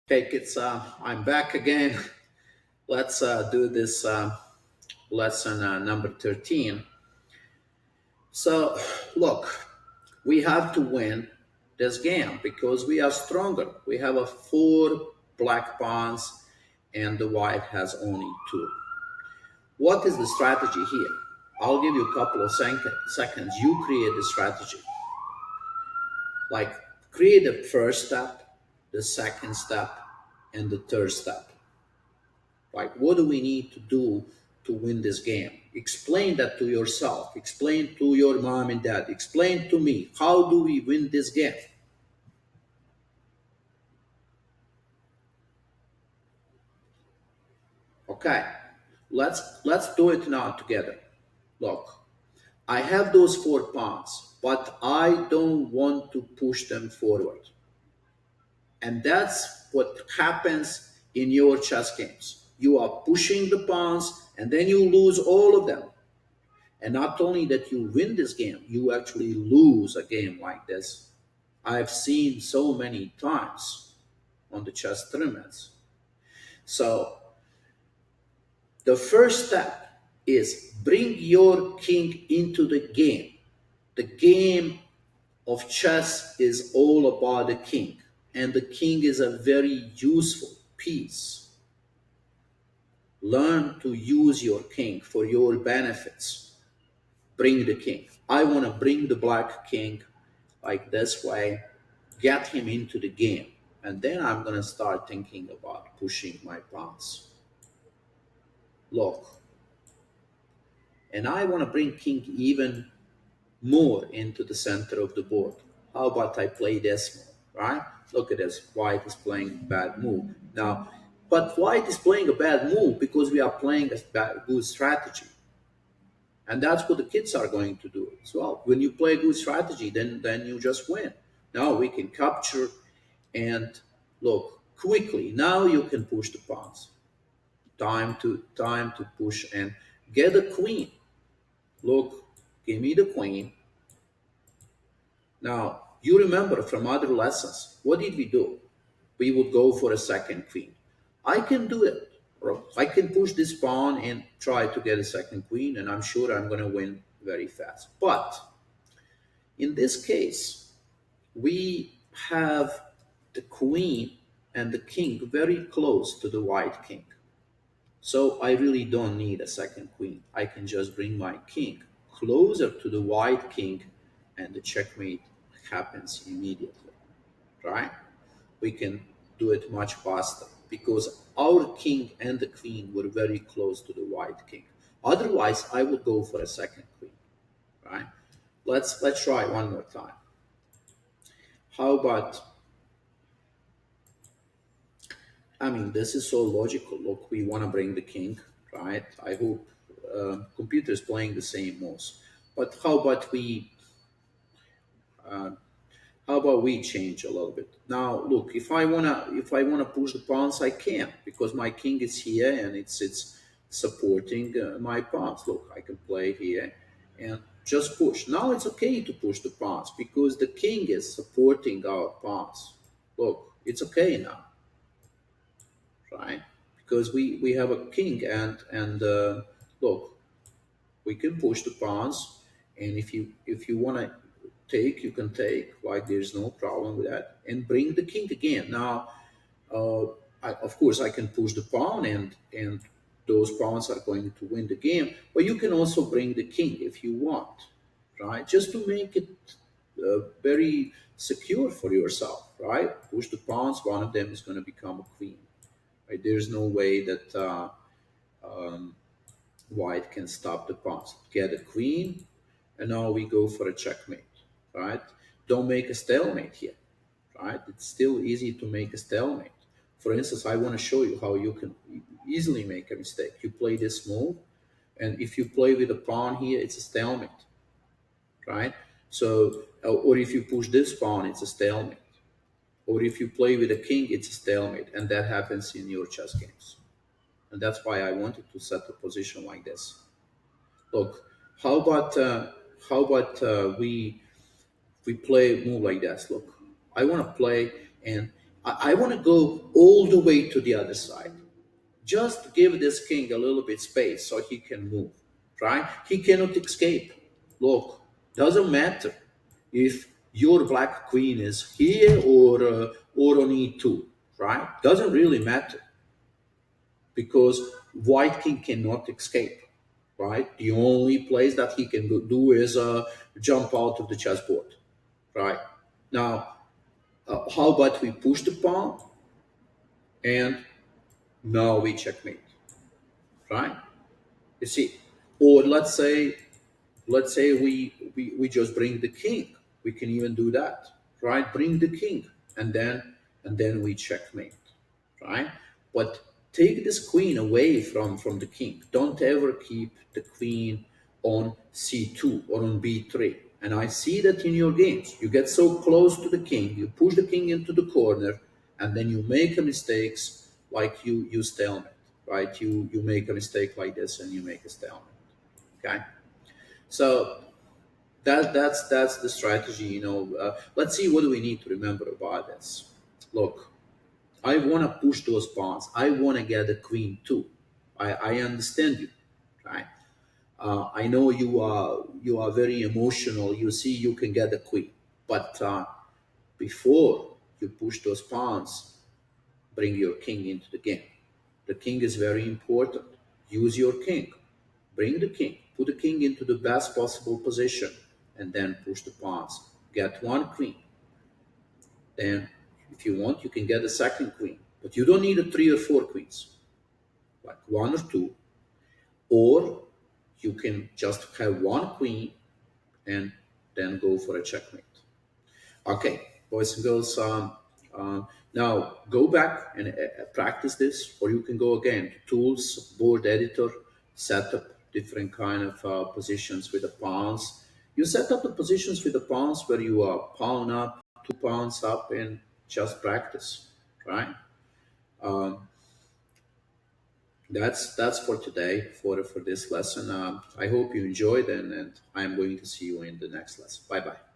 Hey kids, I'm back again. Let's do this lesson number 13. So, look, we have to win this game because we are stronger. We have a four black pawns and the white has only two. What is the strategy here? I'll give you a couple of seconds. You create the strategy. Like, create the first step, the second step, and the third step. Like, what do we need to do to win this game? Explain that to yourself. Explain to your mom and dad. Explain to me. How do we win this game? Okay, let's do it now together. Look, I have those four pawns, but I don't want to push them forward. And that's what happens in your chess games. You are pushing the pawns and then you lose all of them. And not only that you win this game, you actually lose a game like this. I've seen so many times on the chess tournaments. So the first step is bring your king into the game. The game of chess is all about the king, and the king is a very useful piece. Learn to use your king for your benefits. Bring the king. I want to bring the black king like this way, get him into the game. And then I'm going to start thinking about pushing my pawns. Look, and I want to bring king even more into the center of the board. How about I play this move, right? Look at this. White is playing a bad move. Now, but white is playing a bad move because we are playing a good strategy. And that's what the kids are going to do as well. When you play a good strategy, then you just win. Now we can capture and look quickly. Now you can push the pawns. Time to push and get a queen. Look, give me the queen. Now you remember from other lessons, what did we do? We would go for a second queen. I can do it. I can push this pawn and try to get a second queen, and I'm sure I'm going to win very fast. But in this case, we have the queen and the king very close to the white king. So I really don't need a second queen. I can just bring my king closer to the white king and the checkmate happens immediately, right? We can do it much faster because our king and the queen were very close to the white king. Otherwise, I would go for a second queen, right? Let's try one more time. How about, I mean, this is so logical. Look, we want to bring the king, right? I hope computer is playing the same moves. But uh, how about we change a little bit? Now, look, if I wanna push the pawns, I can because my king is here and it's supporting my pawns. Look, I can play here and just push. Now it's okay to push the pawns because the king is supporting our pawns. Look, it's okay now, right? Because we have a king and look, we can push the pawns, and if you want to take, you can take. Like, there's no problem with that, and bring the king again. Now, uh, of course, I can push the pawn, and those pawns are going to win the game. But you can also bring the king if you want, right? Just to make it very secure for yourself, right? Push the pawns. One of them is going to become a queen. Right? There's no way that um, white can stop the pawns. Get a queen, and now we go for a checkmate, right? Don't make a stalemate here, right? It's still easy to make a stalemate. For instance, I want to show you how you can easily make a mistake. You play this move, and if you play with a pawn here, it's a stalemate, right? So, or if you push this pawn, it's a stalemate. Or if you play with a king, it's a stalemate, and that happens in your chess games. And that's why I wanted to set a position like this. Look, how about we play a move like this? Look, I want to play, and I want to go all the way to the other side. Just give this king a little bit space so he can move, right? He cannot escape. Look, doesn't matter if your black queen is here or on e2, right? Doesn't really matter because white king cannot escape, right? The only place that he can do is jump out of the chessboard, right? Now, how about we push the pawn and now we checkmate, right? You see, or let's say we just bring the king. We can even do that, right? Bring the king, and then we checkmate, right? But take this queen away from the king. Don't ever keep the queen on c2 or on b3. And I see that in your games, you get so close to the king, you push the king into the corner, and then you make a mistakes like you stalemate, right? You make a mistake like this, and you make a stalemate. Okay, so that's the strategy. Let's see what do we need to remember about this. Look, I want to push those pawns. I want to get the queen too. I understand you, right? I know you are very emotional. You see, you can get the queen, but before you push those pawns, bring your king into the game. The king is very important. Use your king. Bring the king. Put the king into the best possible position, and then push the pawns. Get one queen. Then, if you want, you can get a second queen. But you don't need a three or four queens, like one or two. Or you can just have one queen and then go for a checkmate. Okay, boys and girls, now go back and practice this, or you can go again to tools, board editor, set up different kind of positions with the pawns. You set up the positions with the pawns where you are pawn up, 2 pawns up, and just practice, right? Um, that's for today for this lesson. I hope you enjoyed, and I'm going to see you in the next lesson. Bye bye.